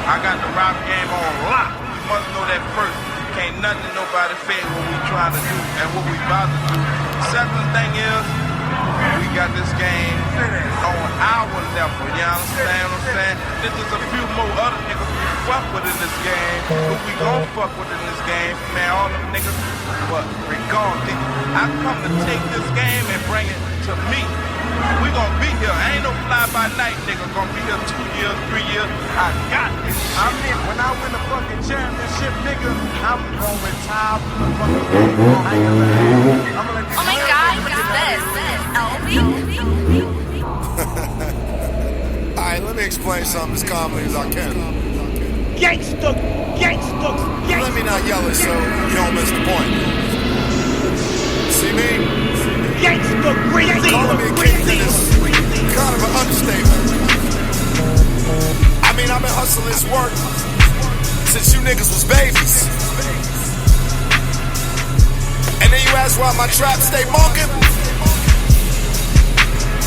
I got the rap game on lock. You must know that first. Can't nothing nobody fake what we trying to do and what we about to do. Second thing is, we got this game on our level. You understand what I'm saying? There's just a few more other niggas we fuck with in this game. Who we gon' fuck with in this game? Man, all them niggas. But regardless, I come to take this game and bring it to me. We gon' be here. Ain't no fly-by-night nigga gonna be here 2 years, 3 years. I got this shit. I mean, when I win the fucking championship, nigga, I'm gonna retire from the fucking game. Oh my god, what is this? Alright, let me explain something as calmly as I can. Gangsta. Let me not yell it so you don't miss the point. See me? Gangsta, Calling me a kingpin is kind of an understatement. I mean, I've been hustling this work since you niggas was babies. And then you ask why my trap stay monking?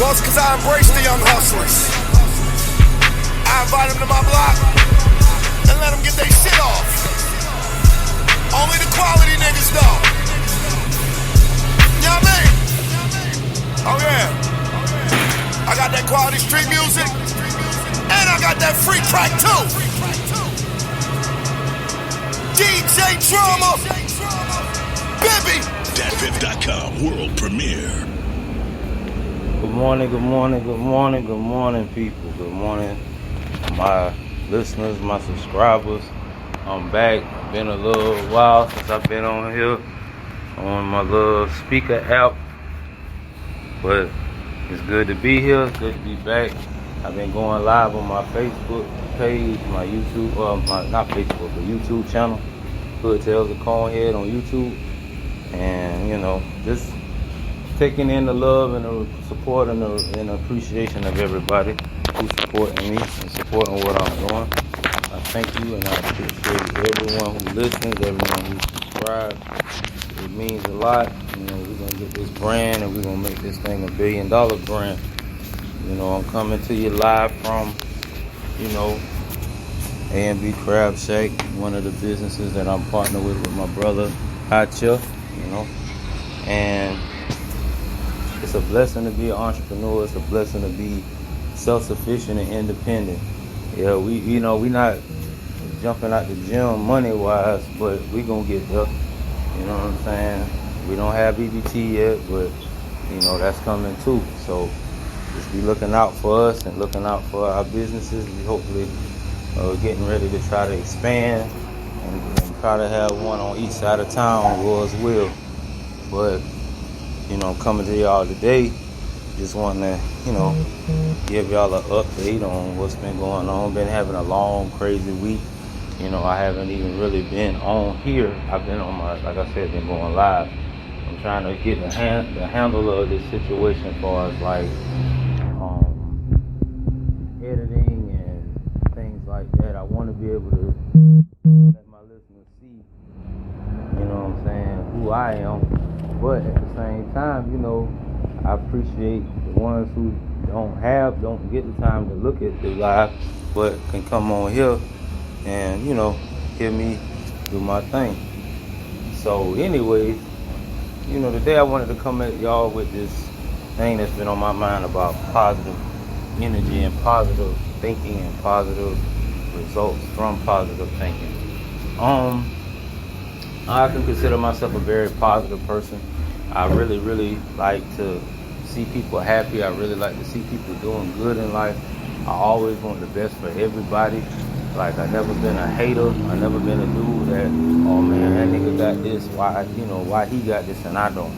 Well, it's cause I embrace the young hustlers. I invite them to my block and let them get their shit off. Only the quality niggas though. You know what I mean? Oh yeah. I got that quality street music and I got that free crack too. DJ Drama, Bibby. DatPiff.com world premiere. Good morning, people. Good morning, my listeners, my subscribers. I'm back. Been a little while since I've been on here on my little speaker app, but it's good to be here. It's good to be back. I've been going live on my Facebook page, my YouTube, not Facebook, but YouTube channel, Hood Tales of ConeHead on YouTube, and just taking in the love and the support and the appreciation of everybody who's supporting me and supporting what I'm doing. I thank you and I appreciate everyone who listens, everyone who subscribes. It means a lot. We're gonna get this brand and we're gonna make this thing $1 billion brand. I'm coming to you live from, A&B Crab Shack, one of the businesses that I'm partnered with my brother, Hot Chef, and it's a blessing to be an entrepreneur. It's a blessing to be self-sufficient and independent. Yeah, we not jumping out the gym money-wise, but we gonna get there. You know what I'm saying? We don't have EBT yet, but that's coming too. So just be looking out for us and looking out for our businesses. We hopefully getting ready to try to expand and try to have one on each side of town, Lord's will. But coming to y'all today, just wanting to, give y'all an update on what's been going on. Been having a long, crazy week. I haven't even really been on here. I've been on like I said, been going live. I'm trying to get the handle of this situation as far as like editing and things like that. I want to be able to let my listeners see, who I am. But at the same time, I appreciate the ones who don't get the time to look at the live, but can come on here and, hear me do my thing. So anyways, today I wanted to come at y'all with this thing that's been on my mind about positive energy and positive thinking and positive results from positive thinking. I can consider myself a very positive person. I really, really like to see people happy. I really like to see people doing good in life. I always want the best for everybody. Like, I never been a hater. I never been a dude that, oh man, that nigga got this. Why he got this and I don't?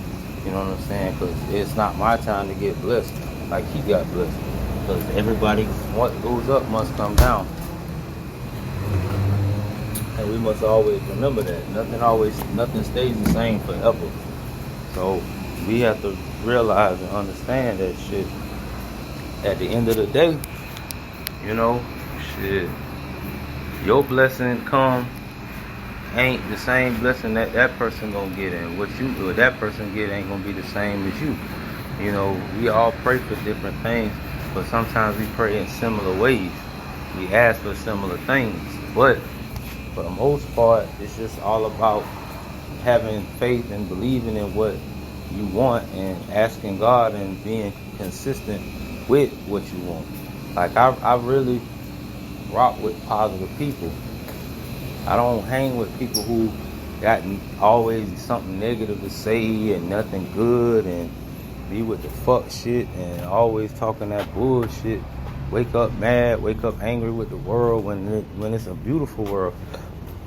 You know what I'm saying? Because it's not my time to get blessed like he got blessed. Because everybody, what goes up must come down. And we must always remember that. Nothing stays the same forever. So we have to realize and understand that shit. At the end of the day, your blessing ain't the same blessing that person gonna get, and what that person get ain't gonna be the same as you. We all pray for different things, but sometimes we pray in similar ways. We ask for similar things, but for the most part, it's just all about having faith and believing in what you want and asking God and being consistent with what you want. Like I really rock with positive people. I don't hang with people who got always something negative to say and nothing good, and be with the fuck shit and always talking that bullshit. Wake up mad, wake up angry with the world when it's a beautiful world.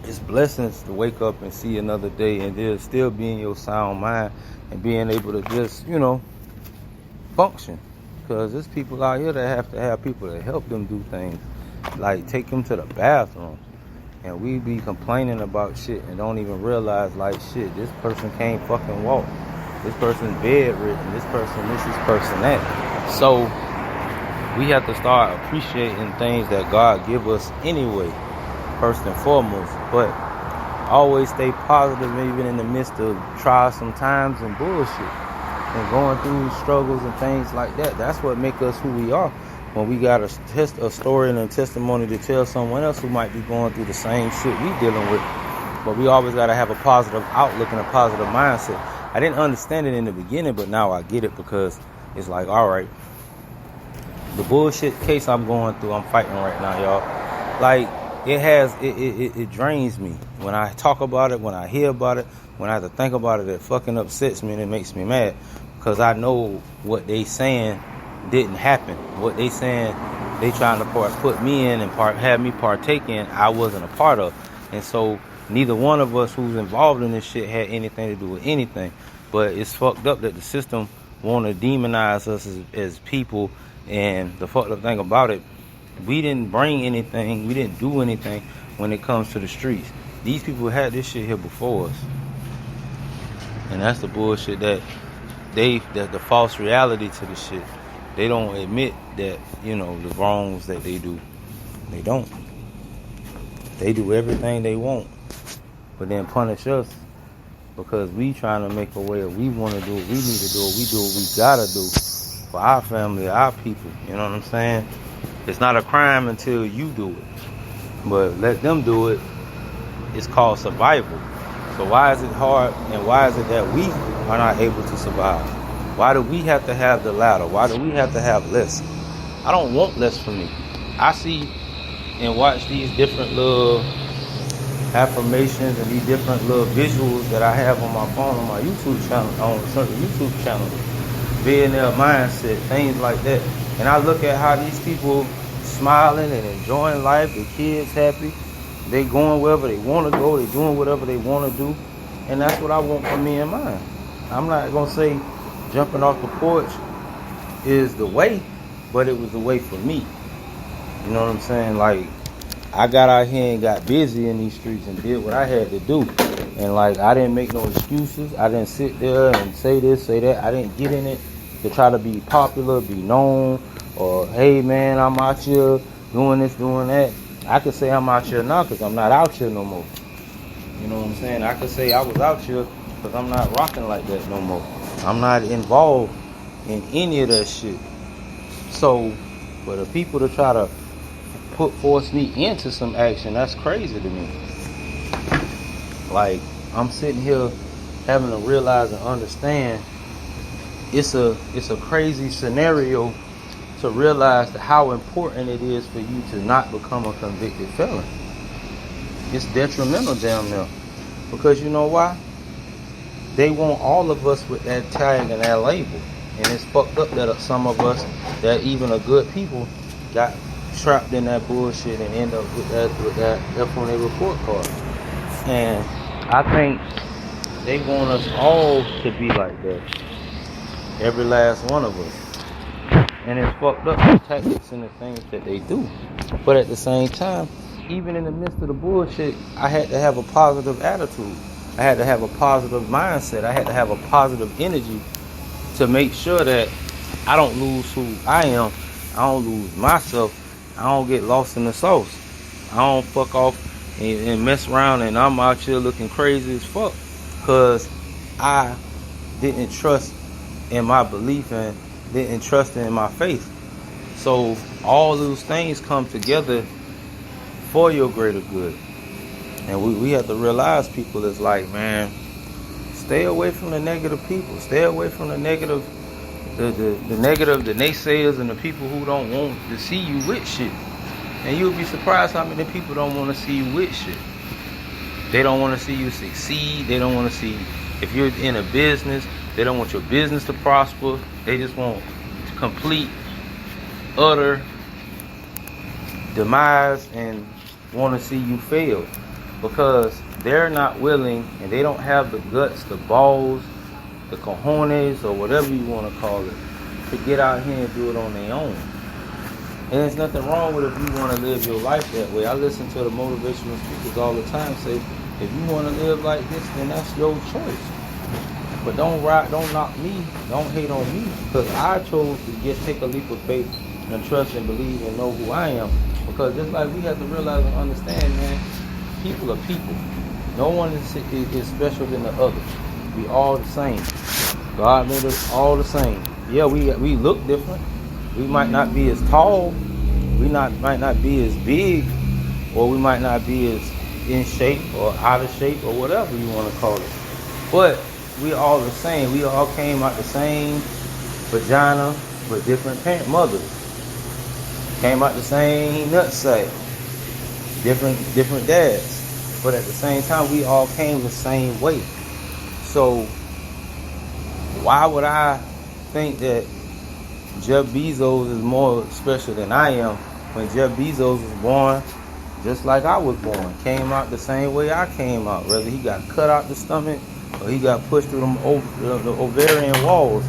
It's blessings to wake up and see another day and then still be in your sound mind and being able to just, function. Because there's people out here that have to have people to help them do things. Like take them to the bathroom. And we be complaining about shit and don't even realize, like, shit, this person can't fucking walk. This person's bedridden. This person this person that. So we have to start appreciating things that God give us anyway, first and foremost. But always stay positive even in the midst of trials times and bullshit. And going through struggles and things like that. That's what make us who we are. When we got a story and a testimony to tell someone else who might be going through the same shit we dealing with. But we always got to have a positive outlook and a positive mindset. I didn't understand it in the beginning, but now I get it, because it's like, all right, the bullshit case I'm going through, I'm fighting right now, y'all. Like, it drains me. When I talk about it, when I hear about it, when I have to think about it, it fucking upsets me and it makes me mad. Because I know what they saying didn't happen. What they saying they trying to put me in and have me partake in, I wasn't a part of. And so neither one of us who's involved in this shit had anything to do with anything. But it's fucked up that the system want to demonize us as people. And the fucked up thing about it, we didn't bring anything, we didn't do anything when it comes to the streets. These people had this shit here before us. And that's the bullshit that the false reality to the shit. They don't admit that, the wrongs that they do. They don't. They do everything they want, but then punish us because we trying to make a way of we want to do what we need to do. We do what we gotta do for our family, our people. You know what I'm saying? It's not a crime until you do it, but let them do it. It's called survival. So why is it hard, and why is it that we are not able to survive? Why do we have to have the ladder? Why do we have to have less? I don't want less for me. I see and watch these different little affirmations and these different little visuals that I have on my phone, on my YouTube channel, on certain YouTube channels. Billionaire mindset, things like that. And I look at how these people smiling and enjoying life, the kids happy, they going wherever they want to go, they doing whatever they want to do. And that's what I want for me and mine. I'm not going to say jumping off the porch is the way, but it was the way for me. You know what I'm saying? Like, I got out here and got busy in these streets and did what I had to do. And like, I didn't make no excuses. I didn't sit there and say this, say that. I didn't get in it to try to be popular, be known, or hey man, I'm out here doing this, doing that. I could say I'm out here now because I'm not out here no more. You know what I'm saying? I could say I was out here because I'm not rocking like that no more. I'm not involved in any of that shit. So, for the people to try to force me into some action, that's crazy to me. Like, I'm sitting here having to realize and understand it's a crazy scenario to realize how important it is for you to not become a convicted felon. It's detrimental down there. Because you know why? They want all of us with that tag and that label. And it's fucked up that some of us, that even are good people, got trapped in that bullshit and end up with that F on their report card. And I think they want us all to be like that. Every last one of us. And it's fucked up, the tactics and the things that they do. But at the same time, even in the midst of the bullshit, I had to have a positive attitude. I had to have a positive mindset. I had to have a positive energy to make sure that I don't lose who I am. I don't lose myself. I don't get lost in the sauce. I don't fuck off and mess around and I'm out here looking crazy as fuck. Because I didn't trust in my belief and didn't trust in my faith. So all those things come together for your greater good. And we have to realize people is like, man, stay away from the negative people. Stay away from the negative, the negative, the naysayers, and the people who don't want to see you with shit. And you'll be surprised how many people don't want to see you with shit. They don't want to see you succeed. They don't want to see, if you're in a business, they don't want your business to prosper. They just want complete, utter demise and want to see you fail. Because they're not willing and they don't have the guts, the balls, the cojones, or whatever you want to call it, to get out here and do it on their own. And there's nothing wrong with if you want to live your life that way. I listen to the motivational speakers all the time say, if you want to live like this, then that's your choice. But don't knock me, don't hate on me, because I chose to just take a leap of faith and trust and believe and know who I am. Because just like we have to realize and understand, man, people are people. No one is special than the other. We all the same. God made us all the same. Yeah, we look different. We might not be as tall. We might not be as big, or we might not be as in shape or out of shape or whatever you want to call it. But we all the same. We all came out the same vagina with different mothers. Came out the same nutsack. Different dads. But at the same time, we all came the same way. So why would I think that Jeff Bezos is more special than I am when Jeff Bezos was born just like I was born? Came out the same way I came out. Whether he got cut out the stomach or he got pushed through the ovarian walls.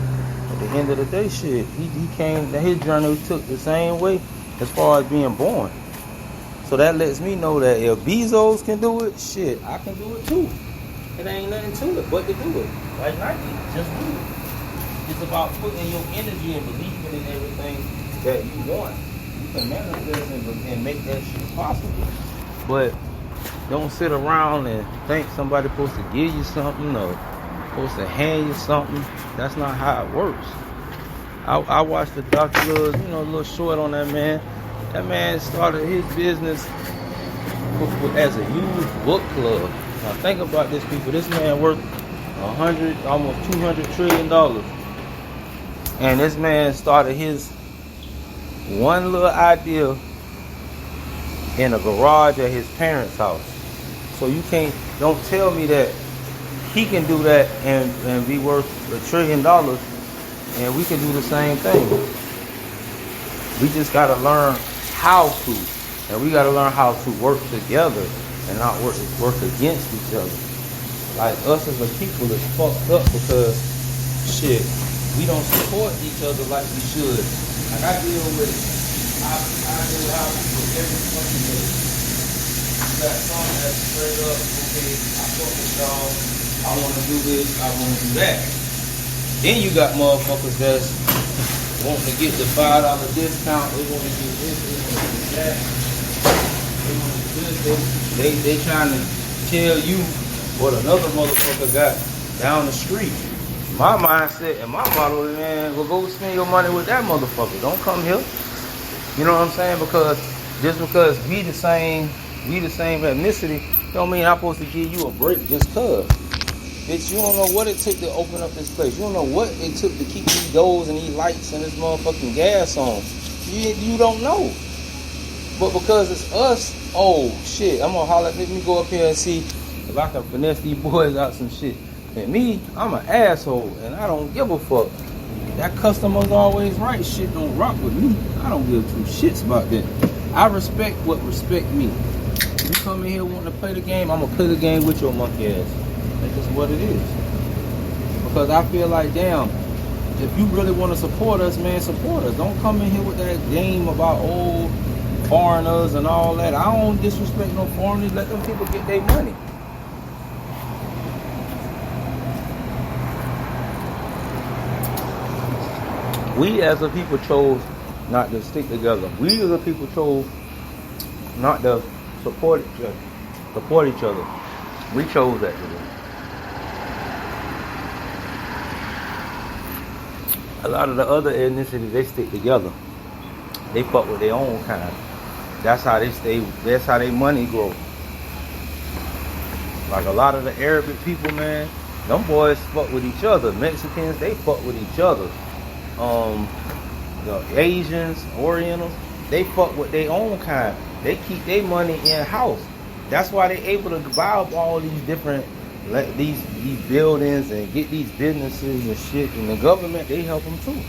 At the end of the day, shit, he came, his journey took the same way as far as being born. So that lets me know that if Bezos can do it, shit, I can do it too. It ain't nothing to it but to do it. Like Nike, just do it. It's about putting your energy and believing in everything that you want. You can manifest and make that shit possible. But don't sit around and think somebody's supposed to give you something or supposed to hand you something. That's not how it works. I watched the Dr. little short on that man. That man started his business as a used book club. Now think about this, people. This man worth almost $200 trillion. And this man started his one little idea in a garage at his parents' house. So don't tell me that he can do that and be worth $1 trillion, and we can do the same thing. We just gotta learn how to, and we gotta learn how to work together and not work against each other. Like us as a people is fucked up because shit, we don't support each other like we should. Like I deal with every fucking day. You got some that's straight up, okay, I fuck with y'all, I wanna do this, I wanna do that. Then you got motherfuckers that's wanting to get the $5 discount, they want to do this, they want to do that, they want to do this, they trying to tell you what another motherfucker got down the street. My mindset and my motto is, man, well, go spend your money with that motherfucker. Don't come here. You know what I'm saying? Because just because we the same ethnicity, don't mean I'm supposed to give you a break just cause. Bitch, you don't know what it took to open up this place. You don't know what it took to keep these doors and these lights and this motherfucking gas on. You don't know. But because it's us, oh shit, I'm gonna holler, let me go up here and see if I can finesse these boys out some shit. And me, I'm an asshole and I don't give a fuck. That customer's always right. Shit don't rock with me. I don't give two shits about that. I respect what respect me. You come in here wanting to play the game, I'm gonna play the game with your monkey ass. That's just what it is. Because I feel like, damn, if you really want to support us, man, support us. Don't come in here with that game about old foreigners and all that. I don't disrespect no foreigners. Let them people get their money. We as a people chose not to stick together. We as a people chose not to support each other. We chose that today. A lot of the other ethnicities, they stick together. They fuck with their own kind. That's how they stay. That's how their money grow. Like a lot of the Arabic people, man, them boys fuck with each other. Mexicans, they fuck with each other. The Asians, Orientals, they fuck with their own kind. They keep their money in house. That's why they able to buy up all these different these buildings and get these businesses and shit. And the government, they help them too.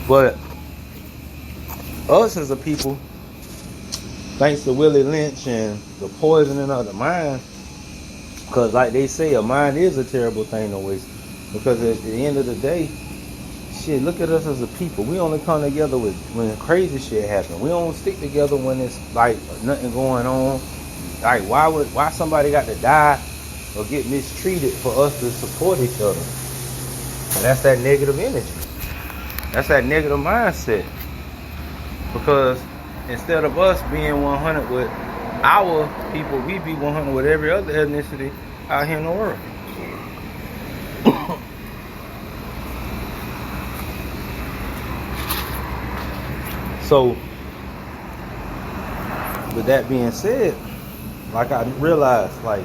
But us as a people, thanks to Willie Lynch and the poisoning of the mind, because like they say, a mind is a terrible thing to waste. Because at the end of the day, shit, look at us as a people. We only come together when crazy shit happens. We don't stick together when it's like nothing going on. Like why somebody got to die or get mistreated for us to support each other? And that's that negative energy. That's that negative mindset. Because instead of us being 100 with our people, we be 100 with every other ethnicity out here in the world. So, with that being said, like I realized, like,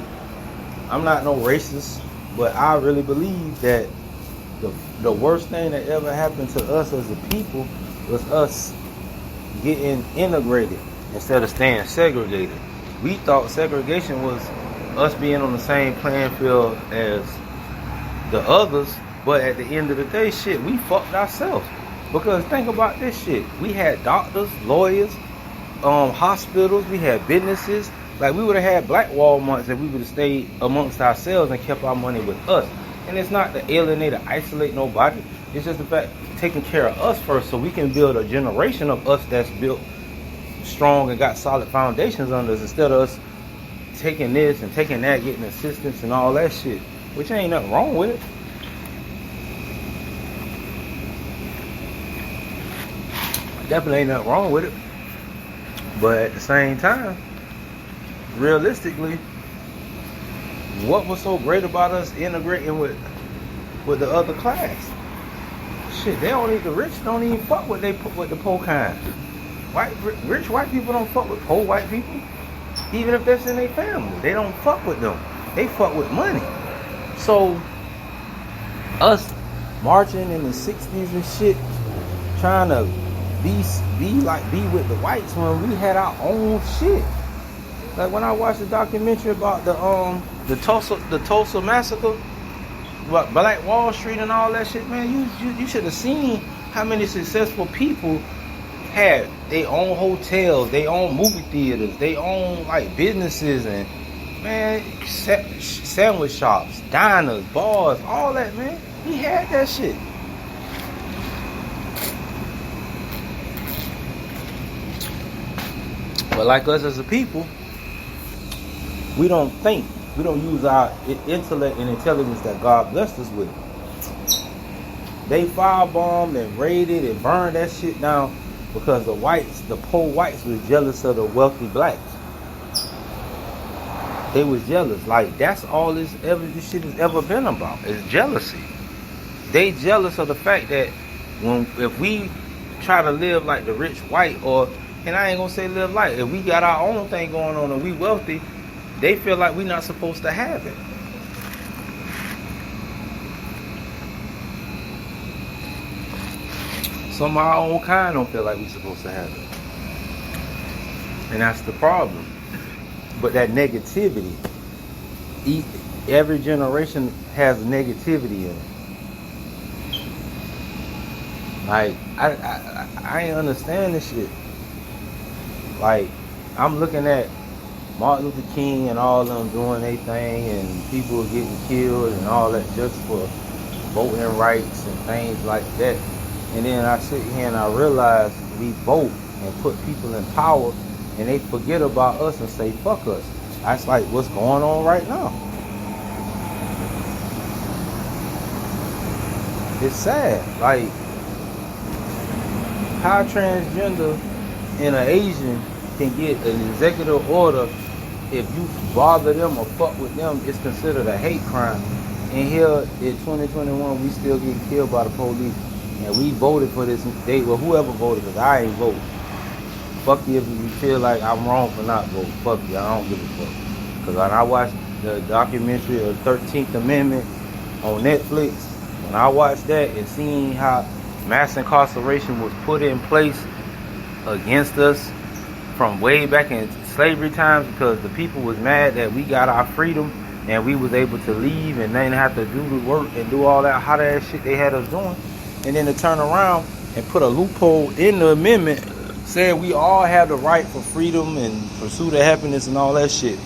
I'm not no racist, but I really believe that the worst thing that ever happened to us as a people was us getting integrated instead of staying segregated. We thought segregation was us being on the same playing field as the others, but at the end of the day, shit, we fucked ourselves. Because think about this shit. We had doctors, lawyers, hospitals, we had businesses. Like, we would have had black Walmarts if we would have stayed amongst ourselves and kept our money with us. And it's not to alienate or isolate nobody. It's just the fact taking care of us first so we can build a generation of us that's built strong and got solid foundations under us, instead of us taking this and taking that, getting assistance and all that shit, which ain't nothing wrong with it. Definitely ain't nothing wrong with it. But at the same time, realistically, what was so great about us integrating with the other class? Shit, the rich don't even fuck with the poor kind. Rich white people don't fuck with poor white people. Even if that's in their family, they don't fuck with them. They fuck with money. So us marching in the 60s and shit, trying to be with the whites when we had our own shit. Like when I watched the documentary about the Tulsa massacre, about Black Wall Street and all that shit, man, you should have seen how many successful people had their own hotels, their own movie theaters, their own like businesses, and man, sandwich shops, diners, bars, all that, man. We had that shit. But like us as a people, we don't think. We don't use our intellect and intelligence that God blessed us with. They firebombed and raided and burned that shit down because the poor whites was jealous of the wealthy blacks. They was jealous. Like, that's all this shit has ever been about, is jealousy. They jealous of the fact that if we try to live like the rich white, and I ain't gonna say live like, if we got our own thing going on and we wealthy, they feel like we're not supposed to have it. Some of our own kind don't feel like we're supposed to have it. And that's the problem. But that negativity, every generation has negativity in it. Like, I ain't understand this shit. Like, I'm looking at Martin Luther King and all of them doing their thing, and people getting killed and all that just for voting rights and things like that. And then I sit here and I realize we vote and put people in power, and they forget about us and say fuck us. That's like what's going on right now. It's sad. Like, how transgender and an Asian can get an executive order, if you bother them or fuck with them, it's considered a hate crime. And here in 2021, we still get killed by the police. And we voted for this. Well, whoever voted, because I ain't vote. Fuck you if you feel like I'm wrong for not voting. Fuck you, I don't give a fuck. Because when I watched the documentary of 13th Amendment on Netflix, when I watched that and seeing how mass incarceration was put in place against us from way back in slavery times, because the people was mad that we got our freedom and we was able to leave and then have to do the work and do all that hot ass shit they had us doing, and then to turn around and put a loophole in the amendment saying we all have the right for freedom and pursuit of happiness and all that shit.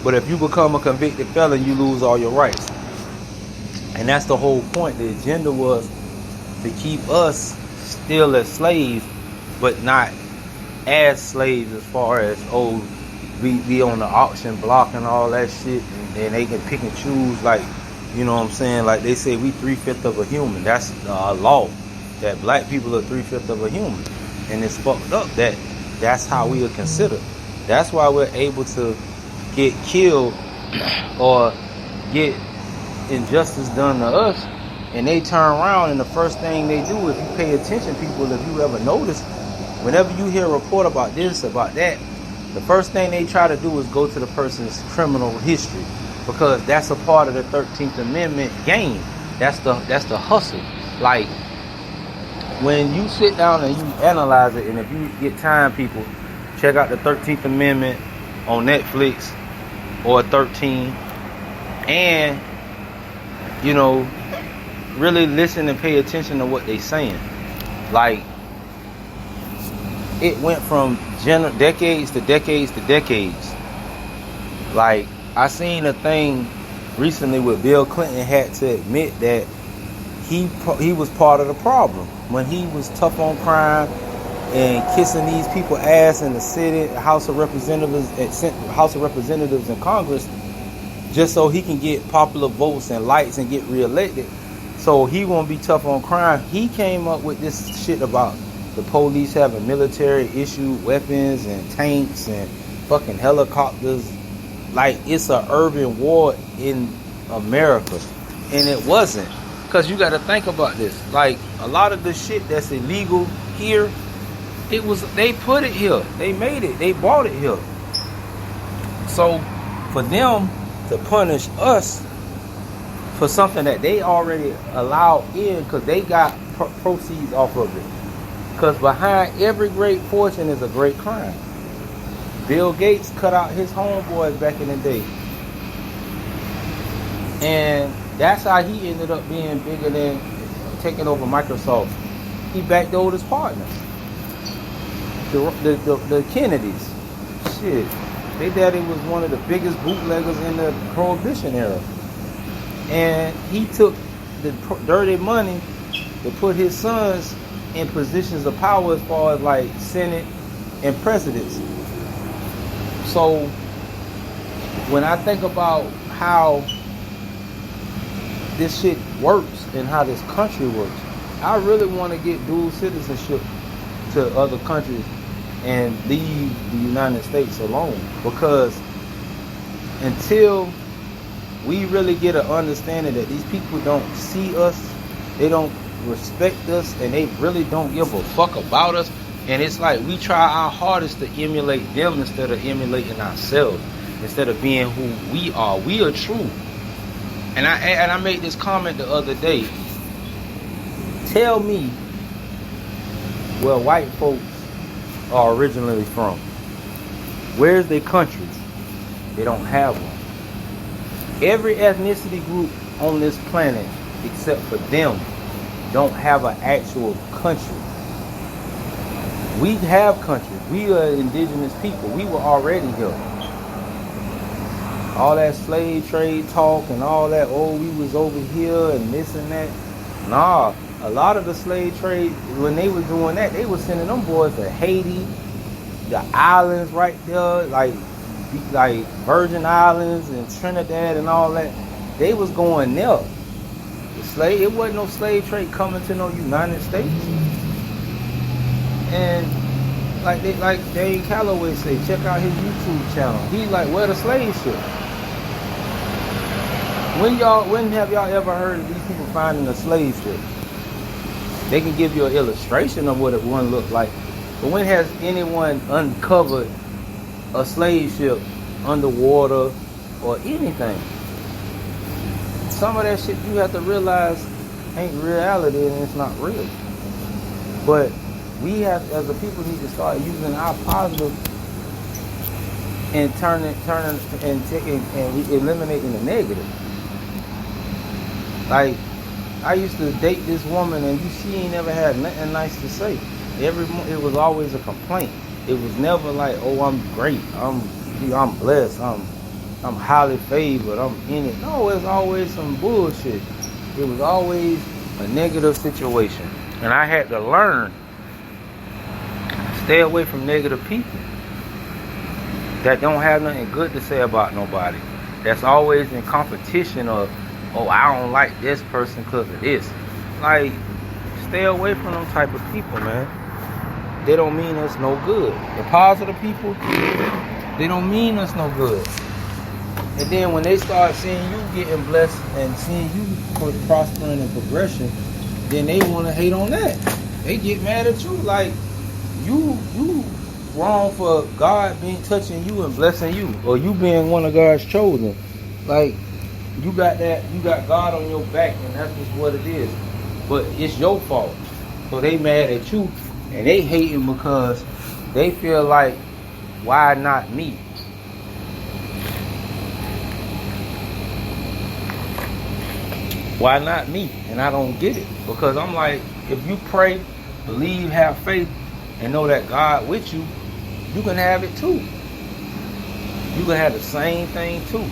But if you become a convicted felon, you lose all your rights. And that's the whole point. The agenda was to keep us still as slaves, but not as slaves as far as, oh, we on the auction block and all that shit, and then they can pick and choose, like, you know what I'm saying? Like they say we 3/5 of a human. That's a law, that black people are 3/5 of a human. And it's fucked up that that's how we are considered. That's why we're able to get killed or get injustice done to us, and they turn around and the first thing they do, if you pay attention, people, if you ever notice, whenever you hear a report about this, about that, the first thing they try to do is go to the person's criminal history, because that's a part of the 13th Amendment game. That's the hustle. Like, when you sit down and you analyze it, and if you get time, people, check out the 13th Amendment on Netflix or 13, and, you know, really listen and pay attention to what they saying. Like, it went from decades to decades to decades. Like, I seen a thing recently where Bill Clinton had to admit that he was part of the problem when he was tough on crime and kissing these people ass in the Senate, House of Representatives and Congress, just so he can get popular votes and lights and get reelected. So he won't be tough on crime. He came up with this shit about the police having military issued weapons and tanks and fucking helicopters. Like, it's an urban war in America. And it wasn't. Because you got to think about this. Like, a lot of the shit that's illegal here, they put it here. They made it. They bought it here. So for them to punish us for something that they already allowed in, because they got proceeds off of it. Because behind every great fortune is a great crime. Bill Gates cut out his homeboys back in the day. And that's how he ended up being bigger than taking over Microsoft. He backdoored his partners. The Kennedys. Shit. They daddy was one of the biggest bootleggers in the Prohibition era. And he took the dirty money to put his sons in positions of power as far as like Senate and presidents. So when I think about how this shit works and how this country works, I really want to get dual citizenship to other countries and leave the United States alone, because until we really get an understanding that these people don't see us, they don't respect us, and they really don't give a fuck about us, and it's like we try our hardest to emulate them instead of emulating ourselves, instead of being who we are. We are true. And I made this comment the other day. Tell me where white folks are originally from. Where's their countries? They don't have one. Every ethnicity group on this planet, except for them, don't have an actual country. We have countries. We are indigenous people. We were already here. All that slave trade talk and all that, oh, we was over here and this and that. Nah, a lot of the slave trade, when they was doing that, they was sending them boys to Haiti, the islands right there, like Virgin Islands and Trinidad and all that. They was going there. It wasn't no slave trade coming to no United States. And like Dave Calloway say, check out his YouTube channel. He like, where the slave ship? When have y'all ever heard of these people finding a slave ship? They can give you an illustration of what one looked like, but when has anyone uncovered a slave ship underwater or anything? Some of that shit you have to realize ain't reality and it's not real. But we have, as a people, need to start using our positive and turning and taking and eliminating the negative. Like, I used to date this woman and she ain't never had nothing nice to say. It was always a complaint. It was never like, oh, I'm great, I'm blessed, I'm highly favored, I'm in it. No, it's always some bullshit. It was always a negative situation. And I had to learn, stay away from negative people that don't have nothing good to say about nobody. That's always in competition of, oh, I don't like this person because of this. Like, stay away from them type of people, man. They don't mean us no good. The positive people, they don't mean us no good. And then when they start seeing you getting blessed and seeing you prospering and progression, then they want to hate on that. They get mad at you like you wrong for God being touching you and blessing you, or you being one of God's chosen. Like, you got God on your back, and that's just what it is. But it's your fault. So they mad at you and they hating because they feel like, why not me? Why not me? And I don't get it. Because I'm like, if you pray, believe, have faith, and know that God with you, you can have it too. You can have the same thing too.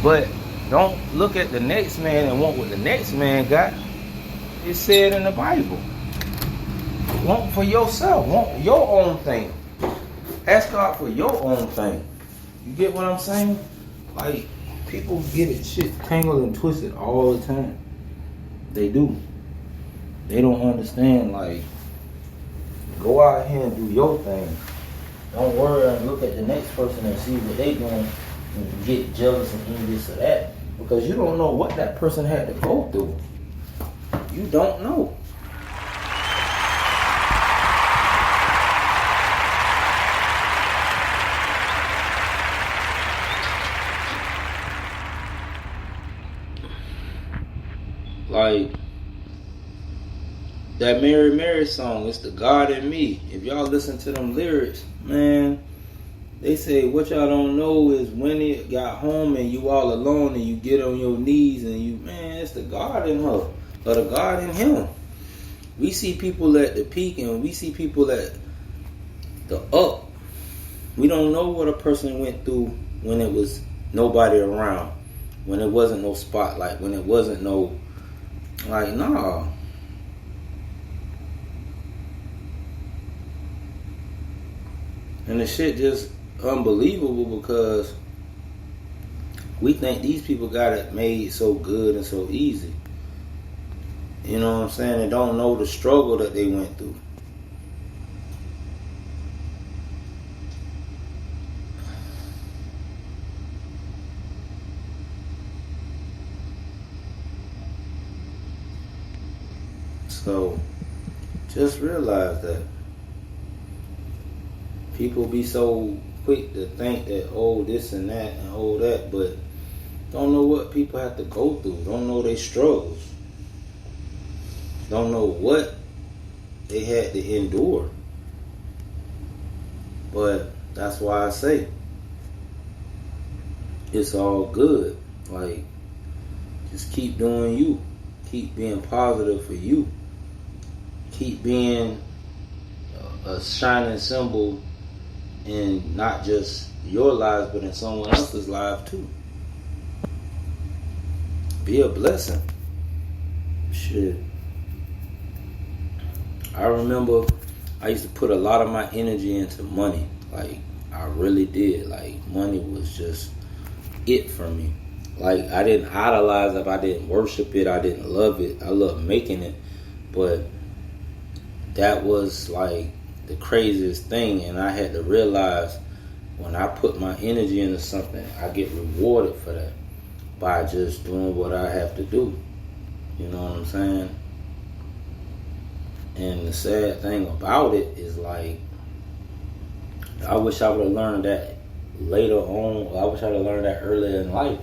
But don't look at the next man and want what the next man got. It's said in the Bible. Want for yourself. Want your own thing. Ask God for your own thing. You get what I'm saying? Like, people get it shit tangled and twisted all the time. They do. They don't understand, like, go out here and do your thing. Don't worry and look at the next person and see what they doing and get jealous and envious of that. Because you don't know what that person had to go through. You don't know. Like that Mary song, it's the God in me. If y'all listen to them lyrics, man, they say what y'all don't know is when it got home and you all alone and you get on your knees and you, man, it's the God in her or the God in him. We see people at the peak and we see people at the up. We don't know what a person went through when it was nobody around, when it wasn't no spotlight, when it wasn't no, like, nah. And the shit just unbelievable because we think these people got it made so good and so easy. You know what I'm saying? And don't know the struggle that they went through. So, just realize that people be so quick to think that, oh, this and that and oh, that, but don't know what people have to go through. Don't know their struggles. Don't know what they had to endure. But that's why I say it's all good. Like, just keep doing you. Keep being positive for you. Keep being a shining symbol in not just your lives, but in someone else's life too. Be a blessing. Shit. I remember I used to put a lot of my energy into money. Like, I really did. Like, money was just it for me. Like, I didn't idolize it. I didn't worship it. I didn't love it. I loved making it. But that was like the craziest thing. And I had to realize when I put my energy into something, I get rewarded for that. by just doing what I have to do. You know what I'm saying? And the sad thing about it is, like, I wish I would have learned that later on. I wish I would have learned that earlier in life.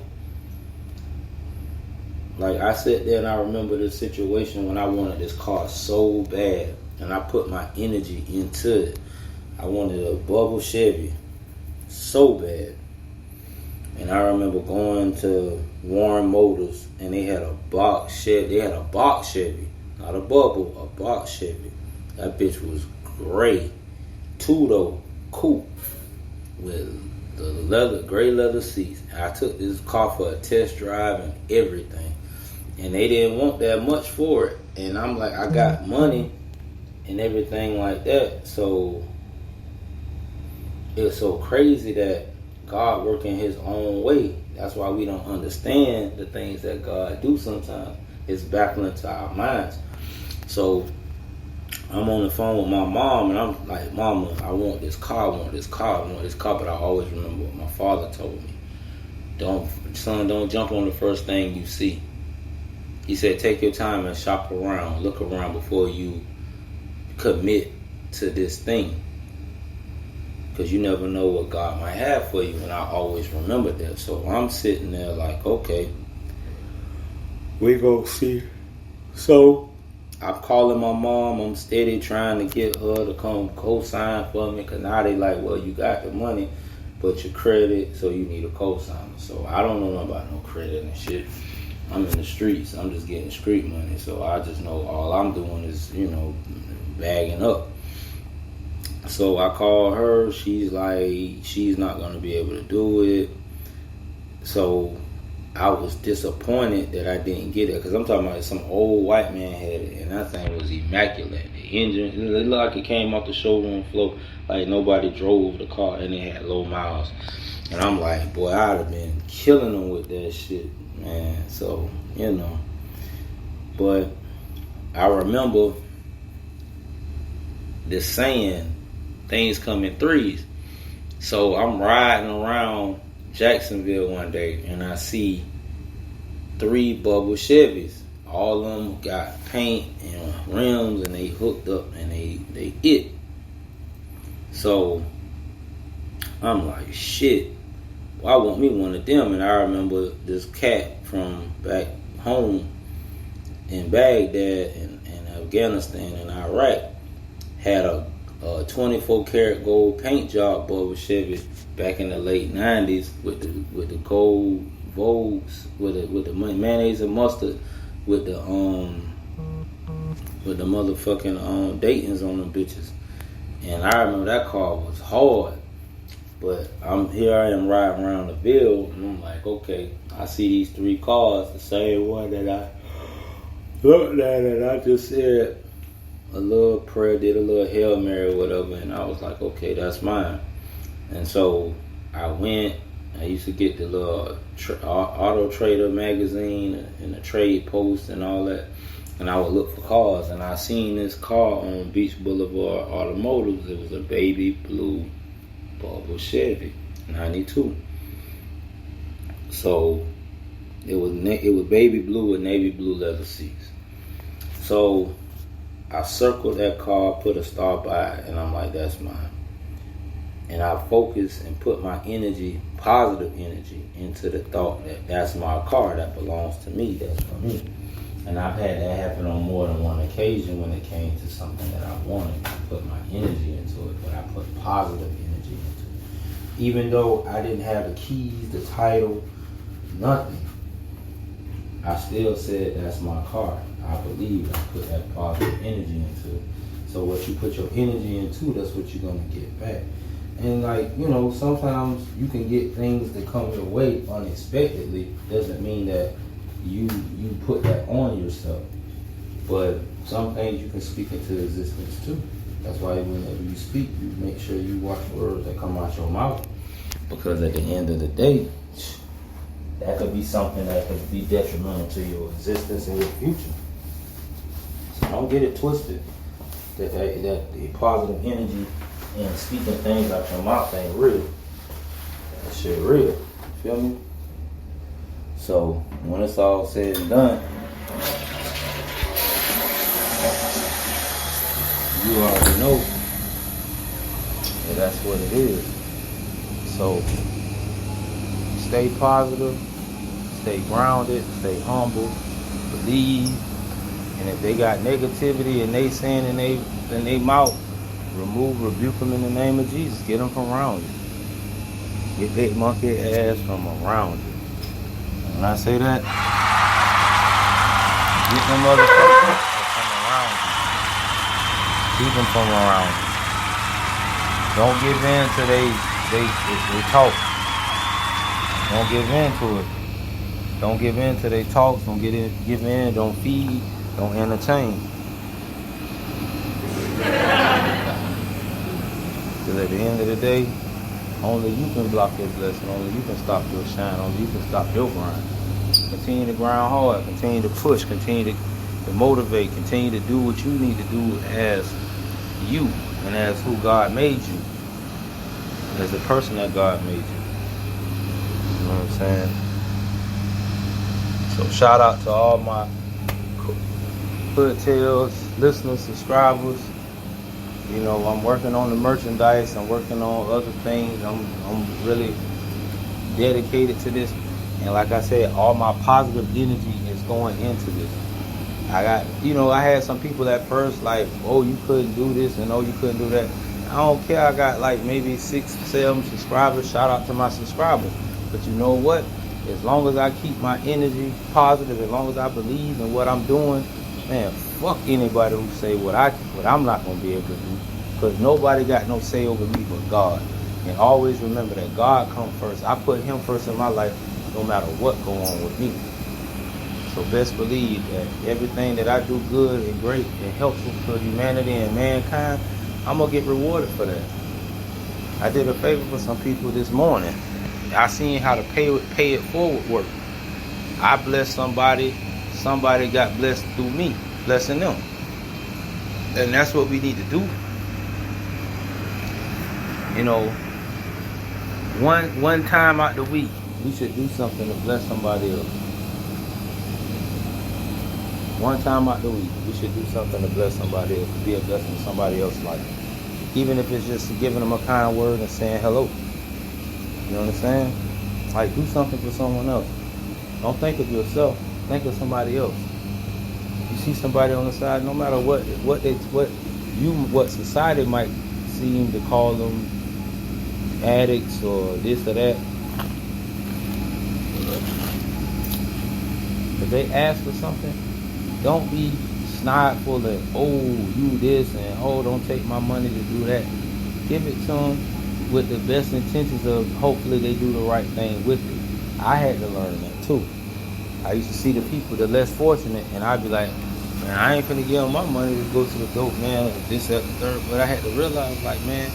Like, I sat there and I remember this situation when I wanted this car so bad, and I put my energy into it. I wanted a bubble Chevy so bad. And I remember going to Warren Motors, and they had a box Chevy. They had a box Chevy, not a bubble, a box Chevy. That bitch was gray, two-door coupe with the gray leather seats. And I took this car for a test drive and everything, and they didn't want that much for it. And I'm like, I got money and everything like that. So it's so crazy that God working His own way. That's why we don't understand the things that God do sometimes. It's baffling to our minds. So I'm on the phone with my mom, and I'm like, Mama, I want this car, I want this car, I want this car. But I always remember what my father told me. Son, don't jump on the first thing you see. He said, take your time and shop around, look around before you commit to this thing. Because you never know what God might have for you. And I always remember that. So I'm sitting there like, okay, we go see. So I'm calling my mom. I'm steady trying to get her to come co-sign for me. Because now they like, well, you got the money, but your credit, so you need a co-signer. So I don't know nothing about no credit and shit. I'm in the streets. I'm just getting street money. So I just know all I'm doing is, bagging up. So I call her. She's like, she's not going to be able to do it. So I was disappointed that I didn't get it. Because I'm talking about some old white man had it. And that thing was immaculate. The engine, it looked like it came off the showroom floor. Like nobody drove the car and it had low miles. And I'm like, boy, I'd have been killing them with that shit, man. So, But I remember this saying, things come in threes. So I'm riding around Jacksonville one day, and I see 3 bubble Chevys. All of them got paint and rims, and they hooked up, and they it. So I'm like, shit, well, I want me one of them. And I remember this cat from back home in Baghdad and Afghanistan and Iraq had a 24 karat gold paint job bubble Chevy back in the late 90s with the gold Vogues, with the mayonnaise and mustard, with the motherfucking Daytons on them bitches. And I remember that car was hard. But I am riding around the Ville, and I'm like, okay, I see these 3 cars, the same one that I looked at, and I just said a little prayer, did a little Hail Mary or whatever, and I was like, okay, that's mine. And so I went. I used to get the little Auto Trader magazine and the Trade Post and all that, and I would look for cars, and I seen this car on Beach Boulevard Automotives. It was a baby blue bubble Chevy, 92. So it was baby blue with navy blue leather seats. So I circled that car, put a star by it, and I'm like, that's mine. And I focused and put my energy, positive energy, into the thought that that's my car, that belongs to me, that's for me. And I've had that happen on more than one occasion when it came to something that I wanted. I put my energy into it, but I put positive energy into it. Even though I didn't have the keys, the title, nothing, I still said that's my car. I believe I put that positive energy into it. So what you put your energy into, that's what you're going to get back. And sometimes you can get things that come your way unexpectedly. Doesn't mean that you put that on yourself. But some things you can speak into existence too. That's why whenever you speak, you make sure you watch words that come out your mouth. Because at the end of the day, that could be something that could be detrimental to your existence and your future. So don't get it twisted that the positive energy and speaking things out your mouth ain't real. That shit real. Feel me? So when it's all said and done, you already know that that's what it is. So stay positive, stay grounded, stay humble, believe. And if they got negativity and they saying in they mouth, rebuke them in the name of Jesus. Get them from around you. Get that monkey ass from around you. And when I say that, get them motherfuckers from around you. Keep them from around you. Don't give in to they talk. Don't give in to it. Don't give in to their talks. Don't give in. Don't feed. Don't entertain. Because at the end of the day, only you can block your blessing. Only you can stop your shine. Only you can stop your grind. Continue to grind hard. Continue to push. Continue to motivate. Continue to do what you need to do as you and as who God made you. As the person that God made you. You know what I'm saying? So shout out to all my Hood Tales listeners, subscribers. You know, I'm working on the merchandise. I'm working on other things. I'm really dedicated to this. And like I said, all my positive energy is going into this. I had some people at first like, oh, you couldn't do this and oh, you couldn't do that. I don't care. I got like maybe 6, 7 subscribers. Shout out to my subscribers. But you know what? As long as I keep my energy positive, as long as I believe in what I'm doing, man, fuck anybody who say what I'm not gonna be able to do. Because nobody got no say over me but God. And always remember that God comes first. I put Him first in my life, no matter what go on with me. So best believe that everything that I do good and great and helpful to humanity and mankind, I'm gonna get rewarded for that. I did a favor for some people this morning. I seen how to pay it forward work. I blessed somebody got blessed through me, blessing them. And that's what we need to do. You know, one time out the week, we should do something to bless somebody else. One time out the week, we should do something to bless somebody else, to be a blessing to somebody else's life. Even if it's just giving them a kind word and saying hello. You know what I'm saying? Like, do something for someone else. Don't think of yourself. Think of somebody else. You see somebody on the side, no matter what society might seem to call them addicts or this or that. If they ask for something, don't be snideful and, oh, you this and, oh, don't take my money to do that. Give it to them with the best intentions of hopefully they do the right thing with it. I had to learn that too. I used to see the people, the less fortunate, and I'd be like, man, I ain't finna give them my money to go to the dope man or this, that, the third. But I had to realize, like, man,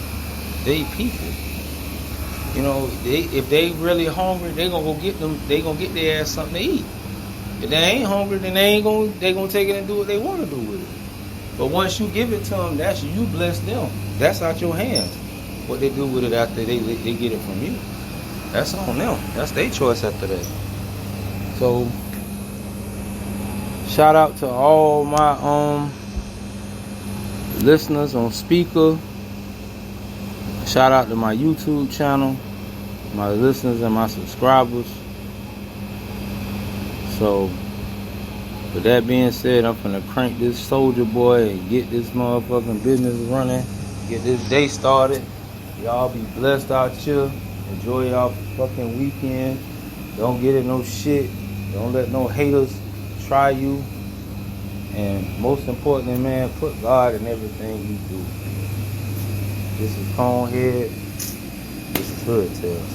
they people. You know, if they really hungry, they gonna get their ass something to eat. If they ain't hungry, then they gonna take it and do what they want to do with it. But once you give it to them, that's you bless them. That's out your hands. What they do with it after they get it from you, that's on them. That's their choice after that. So, shout out to all my listeners on speaker. Shout out to my YouTube channel, my listeners and my subscribers. So, with that being said, I'm finna crank this soldier boy and get this motherfucking business running. Get this day started. Y'all be blessed out here. Enjoy y'all fucking weekend. Don't get it no shit. Don't let no haters try you. And most importantly, man, put God in everything you do. This is ConeHead. This is Hood Tales.